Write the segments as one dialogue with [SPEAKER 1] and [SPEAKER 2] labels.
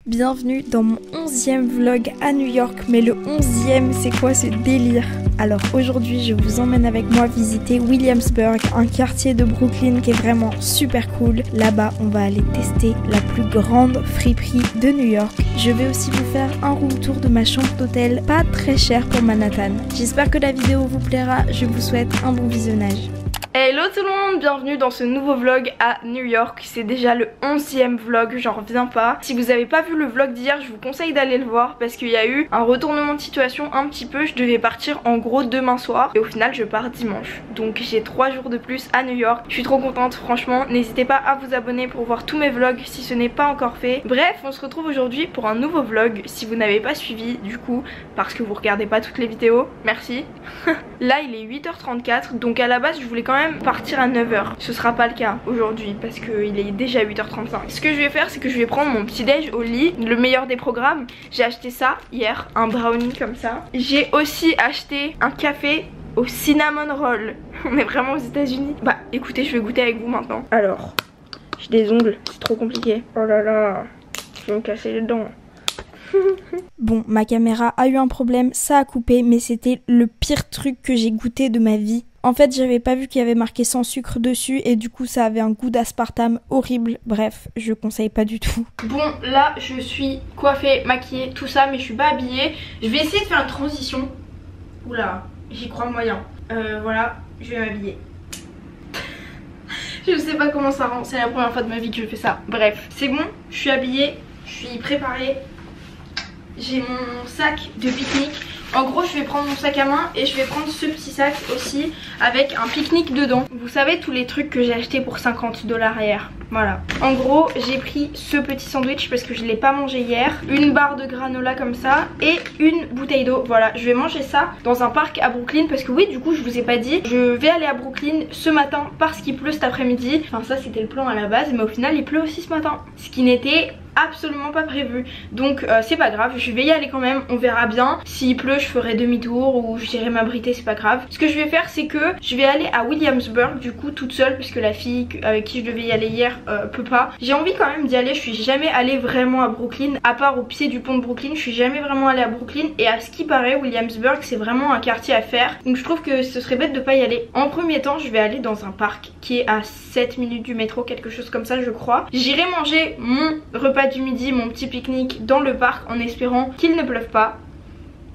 [SPEAKER 1] Bienvenue dans mon 11e vlog à New York, mais le 11e, c'est quoi ce délire? Alors aujourd'hui, je vous emmène avec moi visiter Williamsburg, un quartier de Brooklyn qui est vraiment super cool. Là-bas, on va aller tester la plus grande friperie de New York. Je vais aussi vous faire un room tour de ma chambre d'hôtel, pas très cher pour Manhattan. J'espère que la vidéo vous plaira, je vous souhaite un bon visionnage. Hello tout le monde, bienvenue dans ce nouveau vlog à New York. C'est déjà le 11e vlog, j'en reviens pas. Si vous avez pas vu le vlog d'hier, je vous conseille d'aller le voir parce qu'il y a eu un retournement de situation un petit peu. Je devais partir en gros demain soir et au final je pars dimanche. Donc j'ai 3 jours de plus à New York. Je suis trop contente, franchement. N'hésitez pas à vous abonner pour voir tous mes vlogs si ce n'est pas encore fait. Bref, on se retrouve aujourd'hui pour un nouveau vlog. Si vous n'avez pas suivi du coup, parce que vous regardez pas toutes les vidéos, merci. Là il est 8h34, donc à la base je voulais quand même partir à 9h. Ce sera pas le cas aujourd'hui parce qu'il est déjà 8h35. Ce que je vais faire, c'est que je vais prendre mon petit déj au lit, le meilleur des programmes. J'ai acheté ça hier, un brownie comme ça. J'ai aussi acheté un café au cinnamon roll. On est vraiment aux États-Unis. Bah écoutez, je vais goûter avec vous maintenant. Alors, j'ai des ongles, c'est trop compliqué. Oh là là, je vais me casser les dents. Bon, ma caméra a eu un problème, ça a coupé, mais c'était le pire truc que j'ai goûté de ma vie. En fait, j'avais pas vu qu'il y avait marqué sans sucre dessus et du coup ça avait un goût d'aspartame horrible. Bref, je conseille pas du tout. Bon, là je suis coiffée, maquillée, tout ça, mais je suis pas habillée. Je vais essayer de faire une transition. Oula, j'y crois moyen. Voilà, je vais m'habiller. Je sais pas comment ça rend, c'est la première fois de ma vie que je fais ça. Bref, c'est bon, je suis habillée, je suis préparée. J'ai mon sac de pique-nique. En gros je vais prendre mon sac à main et je vais prendre ce petit sac aussi avec un pique-nique dedans. Vous savez tous les trucs que j'ai acheté pour 50$ hier. Voilà. En gros j'ai pris ce petit sandwich parce que je l'ai pas mangé hier. Une barre de granola comme ça et une bouteille d'eau. Voilà, je vais manger ça dans un parc à Brooklyn parce que oui du coup je vous ai pas dit. Je vais aller à Brooklyn ce matin parce qu'il pleut cet après-midi. Enfin ça c'était le plan à la base mais au final il pleut aussi ce matin. Ce qui n'était absolument pas prévu. Donc c'est pas grave, je vais y aller quand même, on verra bien. S'il pleut je ferai demi-tour ou j'irai m'abriter, c'est pas grave. Ce que je vais faire c'est que je vais aller à Williamsburg du coup toute seule puisque la fille avec qui je devais y aller hier peut pas. J'ai envie quand même d'y aller, je suis jamais allée vraiment à Brooklyn, à part au pied du pont de Brooklyn, je suis jamais vraiment allée à Brooklyn et à ce qui paraît Williamsburg c'est vraiment un quartier à faire. Donc je trouve que ce serait bête de pas y aller. En premier temps je vais aller dans un parc qui est à 7 minutes du métro, quelque chose comme ça je crois. J'irai manger mon repas du midi, mon petit pique-nique dans le parc en espérant qu'il ne pleuve pas.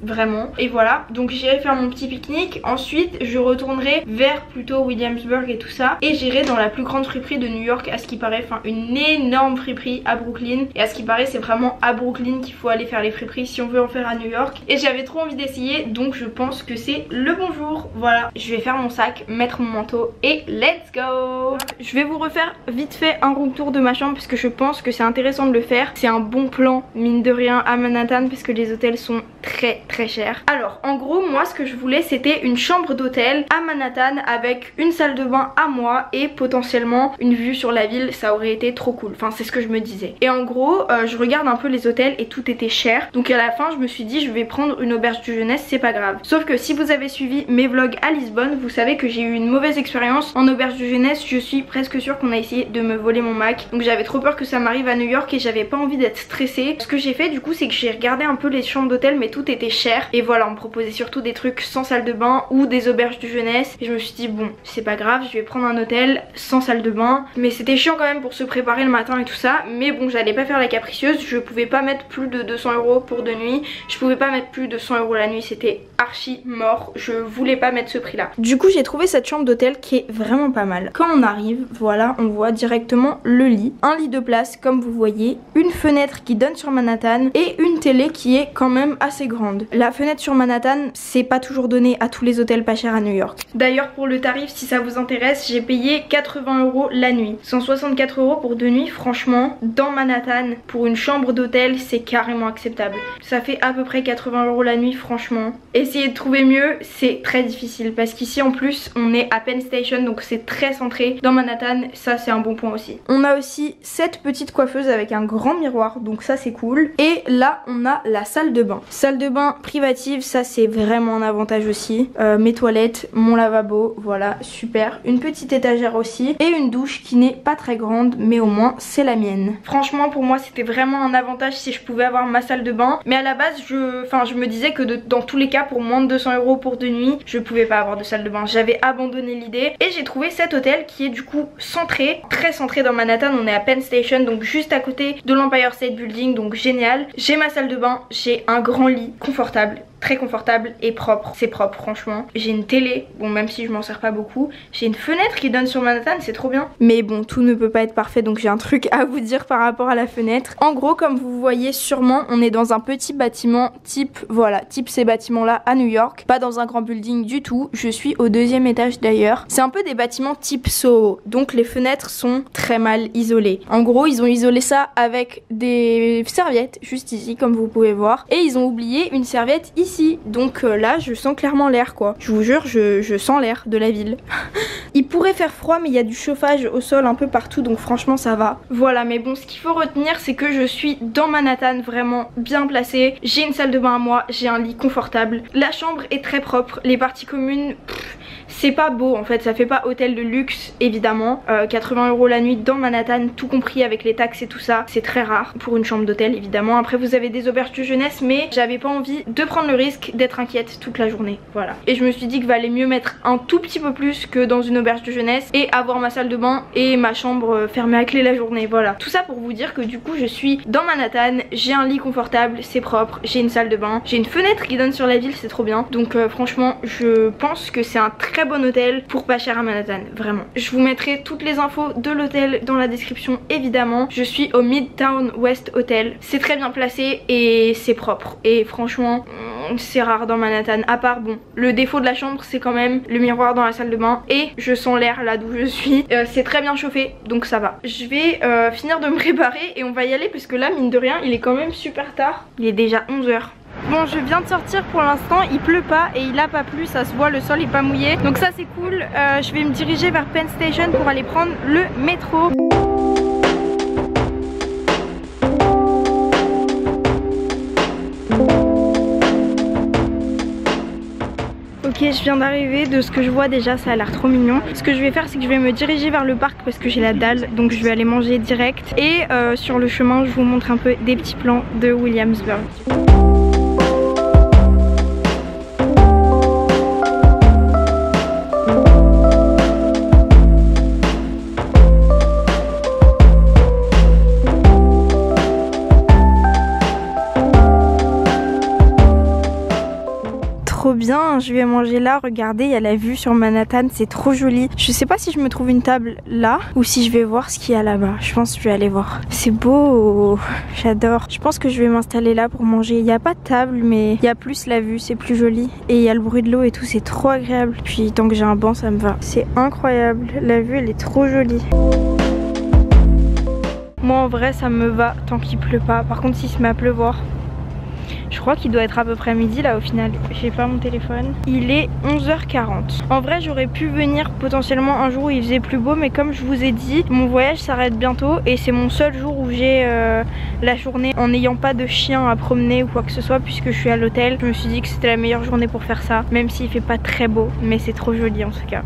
[SPEAKER 1] Vraiment. Et voilà, donc j'irai faire mon petit pique-nique. Ensuite je retournerai vers plutôt Williamsburg et tout ça. Et j'irai dans la plus grande friperie de New York à ce qui paraît. Enfin une énorme friperie à Brooklyn. Et à ce qui paraît c'est vraiment à Brooklyn qu'il faut aller faire les friperies si on veut en faire à New York. Et j'avais trop envie d'essayer donc je pense que c'est le bon jour. Voilà, je vais faire mon sac, mettre mon manteau et let's go. Je vais vous refaire vite fait un room tour de ma chambre parce que je pense que c'est intéressant de le faire. C'est un bon plan mine de rien à Manhattan parce que les hôtels sont très cher. Alors en gros moi ce que je voulais c'était une chambre d'hôtel à Manhattan avec une salle de bain à moi et potentiellement une vue sur la ville, ça aurait été trop cool. Enfin c'est ce que je me disais. Et en gros je regarde un peu les hôtels et tout était cher. Donc à la fin je me suis dit je vais prendre une auberge de jeunesse, c'est pas grave. Sauf que si vous avez suivi mes vlogs à Lisbonne, vous savez que j'ai eu une mauvaise expérience en auberge de jeunesse. Je suis presque sûre qu'on a essayé de me voler mon Mac. Donc j'avais trop peur que ça m'arrive à New York et j'avais pas envie d'être stressée. Ce que j'ai fait du coup c'est que j'ai regardé un peu les chambres d'hôtel mais tout était cher. Et voilà, on me proposait surtout des trucs sans salle de bain ou des auberges de jeunesse. Et je me suis dit bon c'est pas grave, je vais prendre un hôtel sans salle de bain. Mais c'était chiant quand même pour se préparer le matin et tout ça. Mais bon j'allais pas faire la capricieuse, je pouvais pas mettre plus de 200€ pour 2 nuits. Je pouvais pas mettre plus de 100€ la nuit, c'était archi mort. Je voulais pas mettre ce prix là. Du coup j'ai trouvé cette chambre d'hôtel qui est vraiment pas mal. Quand on arrive, voilà, on voit directement le lit. Un lit de place comme vous voyez, une fenêtre qui donne sur Manhattan et une télé qui est quand même assez grande. La fenêtre sur Manhattan, c'est pas toujours donné à tous les hôtels pas chers à New York. D'ailleurs pour le tarif, si ça vous intéresse, j'ai payé 80€ la nuit. 164€ pour 2 nuits, franchement, dans Manhattan, pour une chambre d'hôtel, c'est carrément acceptable. Ça fait à peu près 80€ la nuit, franchement. Essayez essayer de trouver mieux, c'est très difficile parce qu'ici en plus on est à Penn Station, donc c'est très centré dans Manhattan, ça c'est un bon point aussi. On a aussi cette petite coiffeuse avec un grand miroir, donc ça c'est cool. Et là on a la salle de bain. Salle de bain privative, ça c'est vraiment un avantage aussi. Mes toilettes, mon lavabo, voilà, super. Une petite étagère aussi et une douche qui n'est pas très grande, mais au moins c'est la mienne. Franchement pour moi c'était vraiment un avantage si je pouvais avoir ma salle de bain, mais à la base je me disais que dans tous les cas pour moins de 200 € pour 2 nuits je pouvais pas avoir de salle de bain. J'avais abandonné l'idée et j'ai trouvé cet hôtel qui est du coup centré, très centré dans Manhattan. On est à Penn Station, donc juste à côté de l'Empire State Building, donc génial. J'ai ma salle de bain, j'ai un grand lit confortable, très confortable et propre, c'est propre franchement. J'ai une télé, bon même si je m'en sers pas beaucoup. J'ai une fenêtre qui donne sur Manhattan, c'est trop bien. Mais bon, tout ne peut pas être parfait, donc j'ai un truc à vous dire par rapport à la fenêtre. En gros, comme vous voyez sûrement, on est dans un petit bâtiment type, voilà, type ces bâtiments là à New York. Pas dans un grand building du tout, je suis au 2e étage d'ailleurs. C'est un peu des bâtiments type Soho, donc les fenêtres sont très mal isolées. En gros, ils ont isolé ça avec des serviettes, juste ici comme vous pouvez voir. Et ils ont oublié une serviette ici. Donc là je sens clairement l'air quoi. Je vous jure je sens l'air de la ville. Il pourrait faire froid mais il y a du chauffage au sol un peu partout, donc franchement ça va. Voilà, mais bon, ce qu'il faut retenir c'est que je suis dans Manhattan, vraiment bien placée. J'ai une salle de bain à moi, j'ai un lit confortable. La chambre est très propre, les parties communes c'est pas beau en fait, ça fait pas hôtel de luxe évidemment. 80 € la nuit dans Manhattan, tout compris avec les taxes et tout ça, c'est très rare pour une chambre d'hôtel évidemment. Après vous avez des auberges de jeunesse, mais j'avais pas envie de prendre le risque d'être inquiète toute la journée, voilà. Et je me suis dit qu'il valait mieux mettre un tout petit peu plus que dans une auberge de jeunesse et avoir ma salle de bain et ma chambre fermée à clé la journée, voilà. Tout ça pour vous dire que du coup je suis dans Manhattan, j'ai un lit confortable, c'est propre, j'ai une salle de bain, j'ai une fenêtre qui donne sur la ville, c'est trop bien. Donc franchement je pense que c'est un très bon hôtel pour pas cher à Manhattan, vraiment. Je vous mettrai toutes les infos de l'hôtel dans la description évidemment. Je suis au Midtown West Hotel, c'est très bien placé et c'est propre et franchement c'est rare dans Manhattan, à part bon le défaut de la chambre c'est quand même le miroir dans la salle de bain et je sens l'air là d'où je suis. C'est très bien chauffé donc ça va. Je vais finir de me préparer et on va y aller parce que là mine de rien il est quand même super tard, il est déjà 11 h. Bon, je viens de sortir pour l'instant, il pleut pas et il a pas plu, ça se voit, le sol est pas mouillé, donc ça c'est cool. Je vais me diriger vers Penn Station pour aller prendre le métro. Ok, je viens d'arriver, de ce que je vois déjà ça a l'air trop mignon. Ce que je vais faire c'est que je vais me diriger vers le parc parce que j'ai la dalle, donc je vais aller manger direct. Et sur le chemin je vous montre un peu des petits plans de Williamsburg. Trop bien, je vais manger là, regardez, il y a la vue sur Manhattan, c'est trop joli. Je sais pas si je me trouve une table là ou si je vais voir ce qu'il y a là-bas. Je pense que je vais aller voir. C'est beau, j'adore. Je pense que je vais m'installer là pour manger. Il n'y a pas de table mais il y a plus la vue, c'est plus joli. Et il y a le bruit de l'eau et tout, c'est trop agréable. Puis tant que j'ai un banc ça me va. C'est incroyable, la vue elle est trop jolie. Moi en vrai ça me va tant qu'il pleut pas. Par contre s'il se met à pleuvoir, je crois qu'il doit être à peu près midi là au final. J'ai pas mon téléphone. Il est 11 h 40. En vrai j'aurais pu venir potentiellement un jour où il faisait plus beau, mais comme je vous ai dit, mon voyage s'arrête bientôt et c'est mon seul jour où j'ai la journée en n'ayant pas de chien à promener ou quoi que ce soit, puisque je suis à l'hôtel. Je me suis dit que c'était la meilleure journée pour faire ça, même s'il fait pas très beau, mais c'est trop joli en tout cas.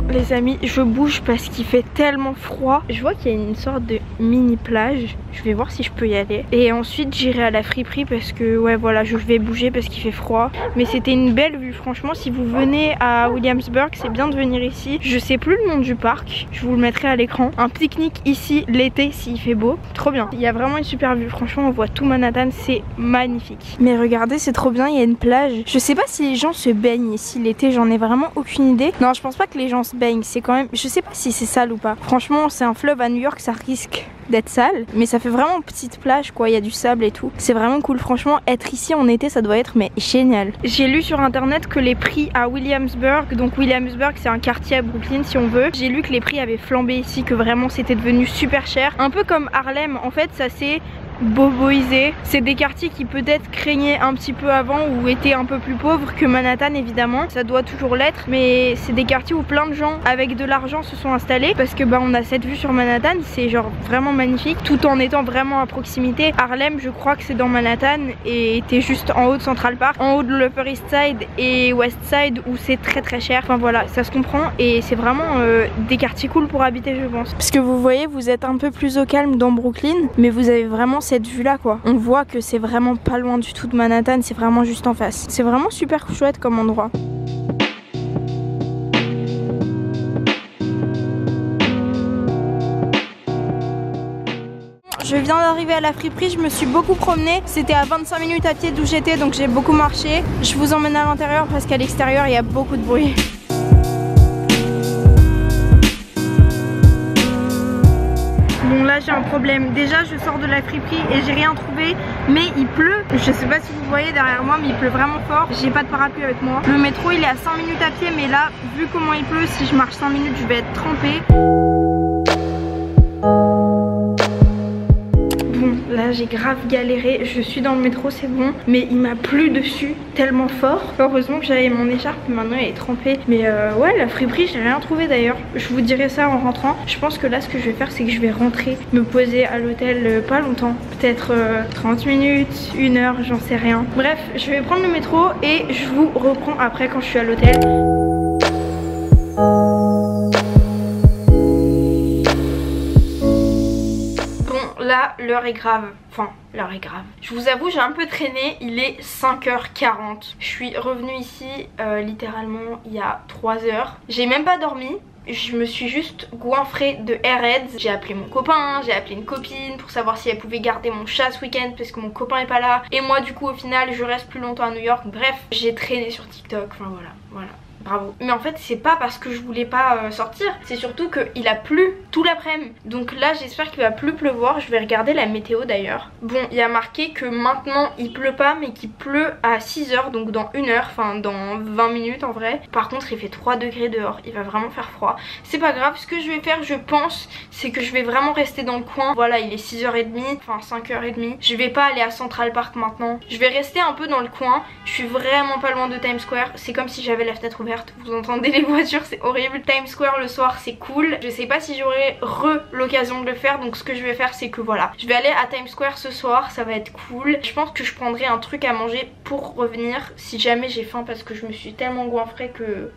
[SPEAKER 1] Les amis, je bouge parce qu'il fait tellement froid. Je vois qu'il y a une sorte de mini plage. Je vais voir si je peux y aller. Et ensuite j'irai à la friperie parce que ouais voilà, je vais bouger parce qu'il fait froid. Mais c'était une belle vue, franchement. Si vous venez à Williamsburg, c'est bien de venir ici. Je sais plus le nom du parc, je vous le mettrai à l'écran. Un pique-nique ici l'été s'il fait beau, trop bien. Il y a vraiment une super vue, franchement on voit tout Manhattan, c'est magnifique. Mais regardez, c'est trop bien, il y a une plage. Je sais pas si les gens se baignent ici l'été, j'en ai vraiment aucune idée. Non, je pense pas que les gens se baignent, c'est quand même, je sais pas si c'est sale ou pas. Franchement c'est un fleuve à New York, ça risque d'être sale, mais ça fait vraiment petite plage quoi, il y a du sable et tout. C'est vraiment cool, franchement être ici en été ça doit être mais génial. J'ai lu sur internet que les prix à Williamsburg, donc Williamsburg c'est un quartier à Brooklyn si on veut, j'ai lu que les prix avaient flambé ici, que vraiment c'était devenu super cher. Un peu comme Harlem, en fait ça c'est boboisé. C'est des quartiers qui peut-être craignaient un petit peu avant ou étaient un peu plus pauvres que Manhattan évidemment. Ça doit toujours l'être, mais c'est des quartiers où plein de gens avec de l'argent se sont installés parce que bah on a cette vue sur Manhattan, c'est genre vraiment magnifique tout en étant vraiment à proximité. Harlem je crois que c'est dans Manhattan et t'es juste en haut de Central Park, en haut de l'Upper East Side et West Side où c'est très cher. Enfin voilà, ça se comprend et c'est vraiment des quartiers cool pour habiter je pense. Parce que vous voyez, vous êtes un peu plus au calme dans Brooklyn, mais vous avez vraiment cette vue là quoi. On voit que c'est vraiment pas loin du tout de Manhattan, c'est vraiment juste en face. C'est vraiment super chouette comme endroit. Je viens d'arriver à la friperie, je me suis beaucoup promenée. C'était à 25 minutes à pied d'où j'étais, donc j'ai beaucoup marché. Je vous emmène à l'intérieur parce qu'à l'extérieur il y a beaucoup de bruit. Bon là j'ai un problème, déjà je sors de la friperie et j'ai rien trouvé, mais il pleut. Je sais pas si vous voyez derrière moi mais il pleut vraiment fort, j'ai pas de parapluie avec moi. Le métro il est à 5 minutes à pied, mais là vu comment il pleut, si je marche 5 minutes je vais être trempée. Là j'ai grave galéré, je suis dans le métro c'est bon, mais il m'a plu dessus tellement fort. Heureusement que j'avais mon écharpe, maintenant elle est trempée. Mais ouais la friperie j'ai rien trouvé d'ailleurs. Je vous dirai ça en rentrant. Je pense que là ce que je vais faire c'est que je vais rentrer, me poser à l'hôtel pas longtemps. Peut-être 30 minutes, 1 heure, j'en sais rien. Bref, je vais prendre le métro et je vous reprends après quand je suis à l'hôtel. Là, l'heure est grave. Enfin, l'heure est grave. Je vous avoue, j'ai un peu traîné. Il est 5h40. Je suis revenue ici littéralement il y a 3 heures. J'ai même pas dormi. Je me suis juste goinfrée de airheads. J'ai appelé mon copain, j'ai appelé une copine pour savoir si elle pouvait garder mon chat ce week-end parce que mon copain est pas là. Et moi du coup au final je reste plus longtemps à New York. Bref, j'ai traîné sur TikTok. Enfin voilà. Bravo. Mais en fait c'est pas parce que je voulais pas sortir, c'est surtout qu'il a plu tout l'après-midi. Donc là j'espère qu'il va plus pleuvoir. Je vais regarder la météo d'ailleurs. Bon, il y a marqué que maintenant il pleut pas mais qu'il pleut à 6h, donc dans 1 heure, enfin dans 20 minutes en vrai. Par contre il fait 3 degrés dehors, il va vraiment faire froid. C'est pas grave, ce que je vais faire je pense c'est que je vais vraiment rester dans le coin. Voilà, il est 6h30, enfin 5h30. Je vais pas aller à Central Park maintenant. Je vais rester un peu dans le coin. Je suis vraiment pas loin de Times Square. C'est comme si j'avais la fenêtre ouverte. Vous entendez les voitures, c'est horrible. Times Square le soir c'est cool. Je sais pas si j'aurai l'occasion de le faire, donc ce que je vais faire c'est que voilà, je vais aller à Times Square ce soir, ça va être cool. Je pense que je prendrai un truc à manger pour revenir si jamais j'ai faim, parce que je me suis tellement goinfrée que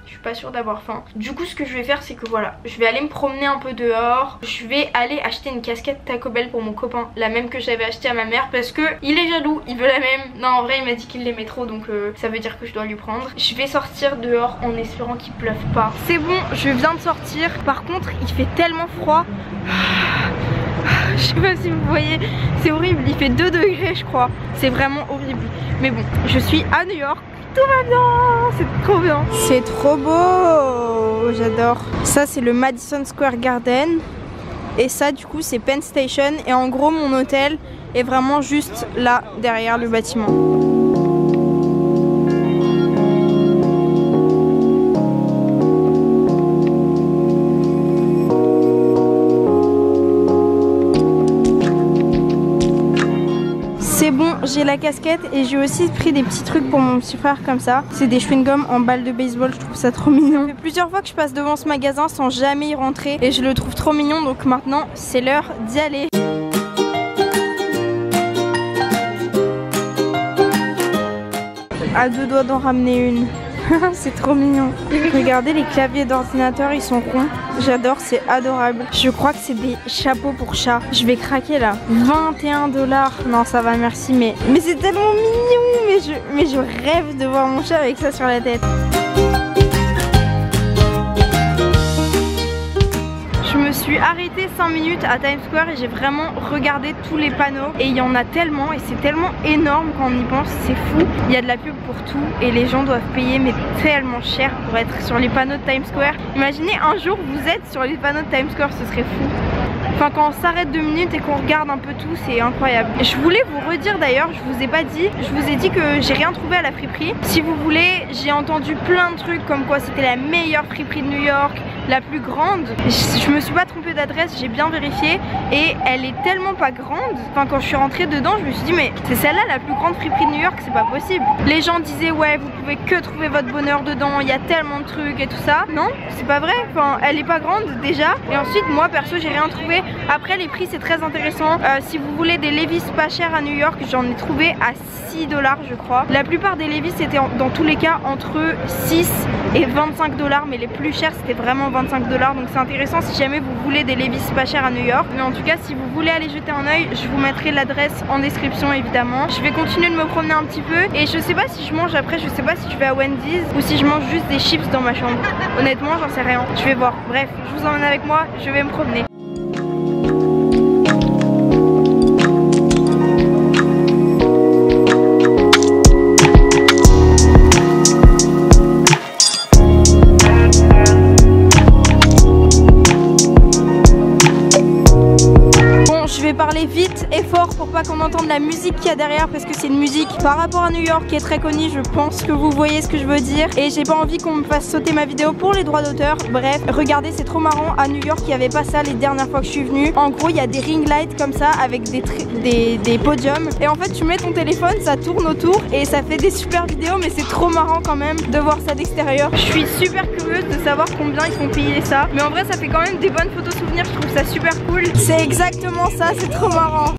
[SPEAKER 1] je suis pas sûre d'avoir faim. Du coup ce que je vais faire c'est que voilà, je vais aller me promener un peu dehors. Je vais aller acheter une casquette Taco Bell pour mon copain, la même que j'avais achetée à ma mère, parce que il est jaloux, il veut la même. Non en vrai il m'a dit qu'il l'aimait trop, donc ça veut dire que je dois lui prendre. Je vais sortir dehors en espérant qu'il pleuve pas. C'est bon, je viens de sortir. Par contre il fait tellement froid. Je sais pas si vous voyez, c'est horrible, il fait 2 degrés je crois. C'est vraiment horrible. Mais bon, je suis à New York. Tout va bien, c'est trop bien. C'est trop beau, j'adore. Ça c'est le Madison Square Garden. Et ça du coup c'est Penn Station. Et en gros mon hôtel est vraiment juste là derrière le bâtiment. C'est bon, j'ai la casquette et j'ai aussi pris des petits trucs pour mon petit frère comme ça. C'est des chewing-gums en balle de baseball, je trouve ça trop mignon. Ça fait plusieurs fois que je passe devant ce magasin sans jamais y rentrer et je le trouve trop mignon, donc maintenant c'est l'heure d'y aller. À 2 doigts d'en ramener une. C'est trop mignon. Regardez les claviers d'ordinateur, ils sont ronds. J'adore, c'est adorable. Je crois que c'est des chapeaux pour chat. Je vais craquer là. 21 $. Non ça va merci, mais c'est tellement mignon. Mais je rêve de voir mon chat avec ça sur la tête. Je me suis arrêtée 5 minutes à Times Square et j'ai vraiment regardé tous les panneaux. Et il y en a tellement et c'est tellement énorme quand on y pense, c'est fou. Il y a de la pub pour tout et les gens doivent payer mais tellement cher pour être sur les panneaux de Times Square. Imaginez un jour vous êtes sur les panneaux de Times Square, ce serait fou. Enfin quand on s'arrête 2 minutes et qu'on regarde un peu tout, c'est incroyable. Je voulais vous redire d'ailleurs, je vous ai pas dit, je vous ai dit que j'ai rien trouvé à la friperie. Si vous voulez, j'ai entendu plein de trucs comme quoi c'était la meilleure friperie de New York, la plus grande. Je me suis pas trompée d'adresse, j'ai bien vérifié et elle est tellement pas grande. Enfin quand je suis rentrée dedans, je me suis dit mais c'est celle-là la plus grande friperie de New York, c'est pas possible. Les gens disaient ouais vous pouvez que trouver votre bonheur dedans, il y a tellement de trucs et tout ça. Non, c'est pas vrai, enfin elle est pas grande déjà. Et ensuite moi perso j'ai rien trouvé. Après les prix c'est très intéressant. Si vous voulez des Levi's pas chers à New York, j'en ai trouvé à 6 $ je crois. La plupart des Levi's c'était dans tous les cas entre 6 et 25 $, mais les plus chers c'était vraiment 25 $. Donc c'est intéressant si jamais vous voulez des Levi's pas chers à New York. Mais en tout cas si vous voulez aller jeter un oeil, je vous mettrai l'adresse en description évidemment. Je vais continuer de me promener un petit peu et je sais pas si je mange après, je sais pas si je vais à Wendy's ou si je mange juste des chips dans ma chambre. Honnêtement j'en sais rien, je vais voir. Bref, je vous emmène avec moi, je vais me promener. Parler vite et fort pour pas qu'on entende la musique qu'il y a derrière parce que c'est une musique par rapport à New York qui est très connue. Je pense que vous voyez ce que je veux dire et j'ai pas envie qu'on me fasse sauter ma vidéo pour les droits d'auteur. Bref, regardez, c'est trop marrant. À New York il n'y avait pas ça les dernières fois que je suis venue. En gros il y a des ring lights comme ça avec des podiums et en fait tu mets ton téléphone, ça tourne autour et ça fait des super vidéos, mais c'est trop marrant quand même de voir ça d'extérieur. Je suis super curieuse de savoir combien ils font payer ça, mais en vrai ça fait quand même des bonnes photos souvenirs, je trouve ça super cool. C'est exactement ça, c'est trop marrant.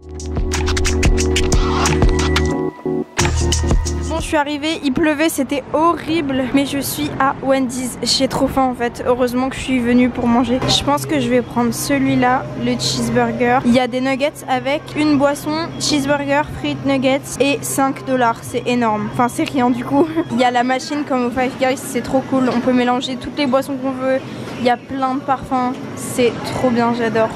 [SPEAKER 1] Bon, je suis arrivée, il pleuvait, c'était horrible, mais je suis à Wendy's. J'ai trop faim en fait, heureusement que je suis venue pour manger. Je pense que je vais prendre celui-là, le cheeseburger. Il y a des nuggets avec une boisson, cheeseburger, frites, nuggets et 5 $. C'est énorme, enfin c'est rien du coup. Il y a la machine comme au Five Guys, c'est trop cool, on peut mélanger toutes les boissons qu'on veut. Il y a plein de parfums, c'est trop bien, j'adore.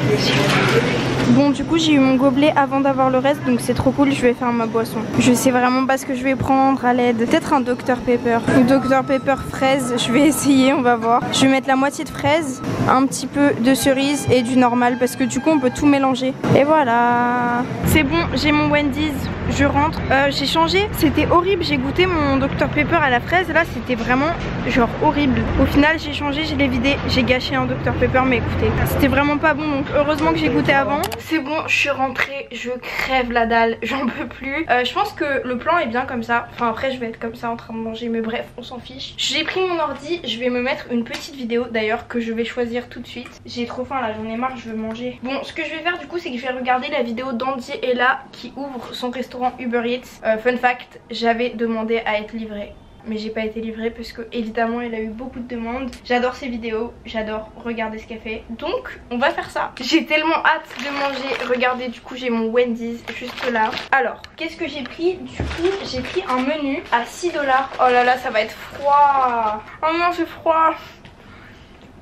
[SPEAKER 1] Bon du coup j'ai eu mon gobelet avant d'avoir le reste, donc c'est trop cool, je vais faire ma boisson. Je sais vraiment pas ce que je vais prendre à l'aide. Peut-être un Dr Pepper. Ou Dr Pepper fraise, je vais essayer, on va voir. Je vais mettre la moitié de fraise, un petit peu de cerise et du normal parce que du coup on peut tout mélanger. Et voilà. C'est bon, j'ai mon Wendy's, je rentre. J'ai changé, c'était horrible, j'ai goûté mon Dr Pepper à la fraise, là c'était vraiment genre horrible. Au final j'ai changé, je l'ai vidé, j'ai gâché un Dr Pepper, mais écoutez, c'était vraiment pas bon, donc heureusement que j'ai goûté avant. C'est bon, je suis rentrée, je crève la dalle, j'en peux plus. Je pense que le plan est bien comme ça. Enfin après je vais être comme ça en train de manger, mais bref, on s'en fiche. J'ai pris mon ordi, je vais me mettre une petite vidéo d'ailleurs que je vais choisir tout de suite. J'ai trop faim là, j'en ai marre, je veux manger. Bon, ce que je vais faire du coup, c'est que je vais regarder la vidéo d'Andy Ella qui ouvre son restaurant Uber Eats. Fun fact, j'avais demandé à être livrée, mais j'ai pas été livrée parce que évidemment elle a eu beaucoup de demandes. J'adore ses vidéos, j'adore regarder ce qu'elle fait, donc on va faire ça. J'ai tellement hâte de manger. Regardez, du coup j'ai mon Wendy's juste là. Alors qu'est-ce que j'ai pris? Du coup j'ai pris un menu à 6 $. Oh là là, ça va être froid. Oh non, c'est froid.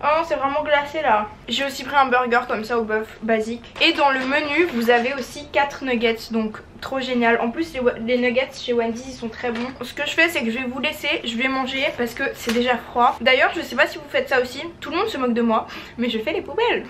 [SPEAKER 1] Oh non, c'est vraiment glacé là. J'ai aussi pris un burger comme ça au bœuf basique. Et dans le menu vous avez aussi 4 nuggets, donc trop génial. En plus les nuggets chez Wendy's ils sont très bons. Ce que je fais c'est que je vais vous laisser, je vais manger parce que c'est déjà froid. D'ailleurs je sais pas si vous faites ça aussi, tout le monde se moque de moi, mais je fais les poubelles.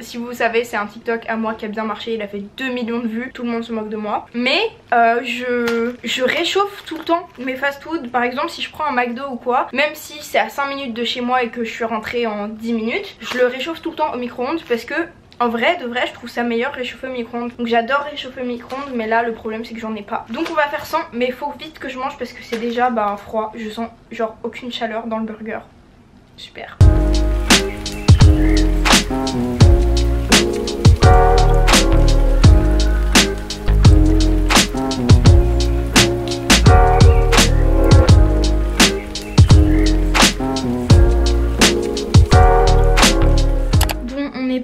[SPEAKER 1] Si vous savez, c'est un TikTok à moi qui a bien marché, il a fait 2 millions de vues, tout le monde se moque de moi. Mais je réchauffe tout le temps mes fast-food. Par exemple si je prends un McDo ou quoi, même si c'est à 5 minutes de chez moi et que je suis rentrée en 10 minutes, je le réchauffe tout le temps au micro-ondes parce que en vrai, de vrai, je trouve ça meilleur réchauffer au micro-ondes. Donc j'adore réchauffer au micro-ondes, mais là le problème c'est que j'en ai pas. Donc on va faire sans, mais il faut vite que je mange parce que c'est déjà froid. Je sens genre aucune chaleur dans le burger. Super.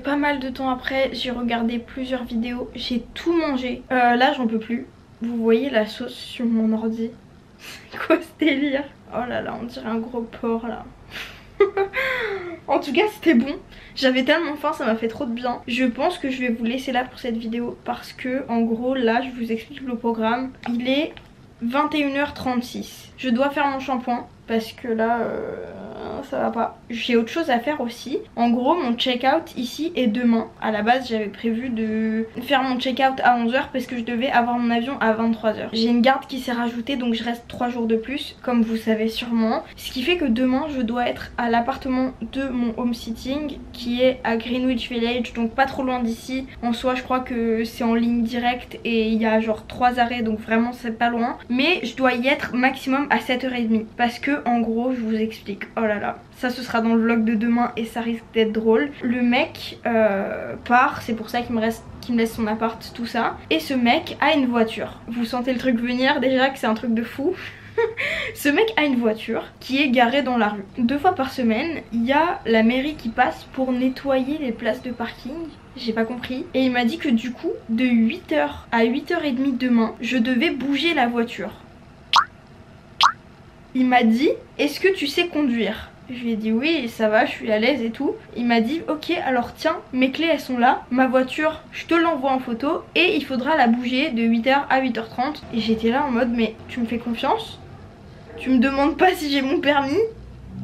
[SPEAKER 1] Pas mal de temps après, j'ai regardé plusieurs vidéos, j'ai tout mangé. Là j'en peux plus. Vous voyez la sauce sur mon ordi? C'est quoi ce délire? Oh là là, on dirait un gros porc là. En tout cas c'était bon, j'avais tellement faim, ça m'a fait trop de bien. Je pense que je vais vous laisser là pour cette vidéo parce que en gros là je vous explique le programme. Il est 21h36, je dois faire mon shampoing parce que là ça va pas. J'ai autre chose à faire aussi. En gros mon check-out ici est demain. À la base j'avais prévu de faire mon check-out à 11 h parce que je devais avoir mon avion à 23 h. J'ai une garde qui s'est rajoutée donc je reste 3 jours de plus comme vous savez sûrement. Ce qui fait que demain je dois être à l'appartement de mon home sitting qui est à Greenwich Village, donc pas trop loin d'ici. En soi je crois que c'est en ligne directe et il y a genre 3 arrêts donc vraiment c'est pas loin. Mais je dois y être maximum à 7h30 parce que en gros je vous explique. Oh là là, ça ce sera dans le vlog de demain et ça risque d'être drôle. Le mec part, c'est pour ça qu'il me laisse son appart, tout ça. Et ce mec a une voiture. Vous sentez le truc venir déjà que c'est un truc de fou. Ce mec a une voiture qui est garée dans la rue. 2 fois par semaine, il y a la mairie qui passe pour nettoyer les places de parking. J'ai pas compris. Et il m'a dit que du coup, de 8 h à 8h30 demain, je devais bouger la voiture. Il m'a dit, est-ce que tu sais conduire ? Je lui ai dit oui, ça va, je suis à l'aise et tout. Il m'a dit ok, alors tiens, mes clés elles sont là, ma voiture je te l'envoie en photo et il faudra la bouger de 8 h à 8h30. Et j'étais là en mode mais tu me fais confiance ? Tu me demandes pas si j'ai mon permis ?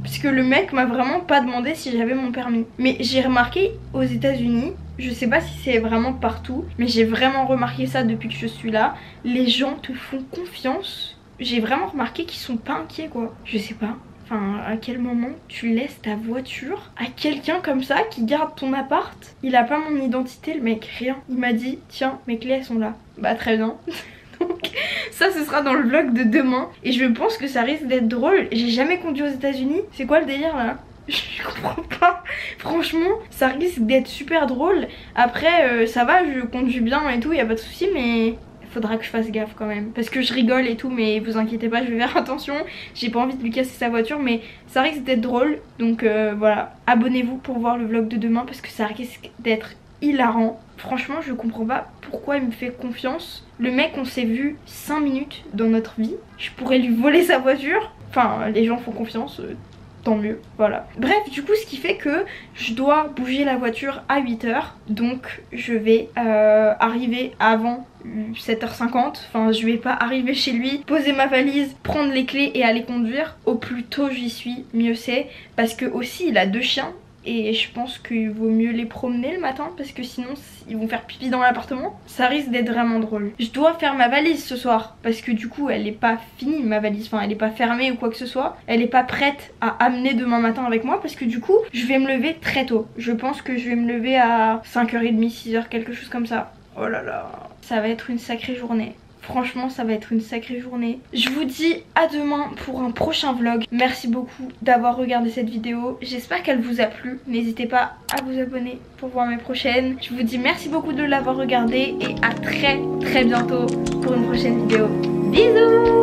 [SPEAKER 1] Parce que le mec m'a vraiment pas demandé si j'avais mon permis. Mais j'ai remarqué aux États-Unis, je sais pas si c'est vraiment partout, mais j'ai vraiment remarqué ça depuis que je suis là, les gens te font confiance. J'ai vraiment remarqué qu'ils sont pas inquiets quoi. Je sais pas. Enfin, à quel moment tu laisses ta voiture à quelqu'un comme ça qui garde ton appart? Il a pas mon identité le mec, rien. Il m'a dit tiens mes clés elles sont là. Bah très bien. Donc ça ce sera dans le vlog de demain. Et je pense que ça risque d'être drôle. J'ai jamais conduit aux États-Unis. C'est quoi le délire là? Je comprends pas. Franchement ça risque d'être super drôle. Après ça va, je conduis bien et tout, y a pas de souci, mais faudra que je fasse gaffe quand même. Parce que je rigole et tout, mais vous inquiétez pas, je vais faire attention. J'ai pas envie de lui casser sa voiture, mais ça risque d'être drôle. Donc voilà, abonnez-vous pour voir le vlog de demain parce que ça risque d'être hilarant. Franchement, je comprends pas pourquoi il me fait confiance. Le mec, on s'est vu 5 minutes dans notre vie. Je pourrais lui voler sa voiture. Enfin, les gens font confiance. Tant mieux, voilà. Bref, du coup ce qui fait que je dois bouger la voiture à 8 h. Donc je vais arriver avant 7h50. Enfin je vais pas arriver chez lui, poser ma valise, prendre les clés et aller conduire. Au plus tôt j'y suis, mieux c'est. Parce que aussi il a 2 chiens. Et je pense qu'il vaut mieux les promener le matin parce que sinon ils vont faire pipi dans l'appartement. Ça risque d'être vraiment drôle. Je dois faire ma valise ce soir parce que du coup elle est pas finie ma valise. Enfin elle est pas fermée ou quoi que ce soit. Elle est pas prête à amener demain matin avec moi parce que du coup je vais me lever très tôt. Je pense que je vais me lever à 5h30, 6h, quelque chose comme ça. Oh là là, ça va être une sacrée journée. Franchement ça va être une sacrée journée. Je vous dis à demain pour un prochain vlog. Merci beaucoup d'avoir regardé cette vidéo. J'espère qu'elle vous a plu. N'hésitez pas à vous abonner pour voir mes prochaines. Je vous dis merci beaucoup de l'avoir regardé et à très bientôt pour une prochaine vidéo. Bisous!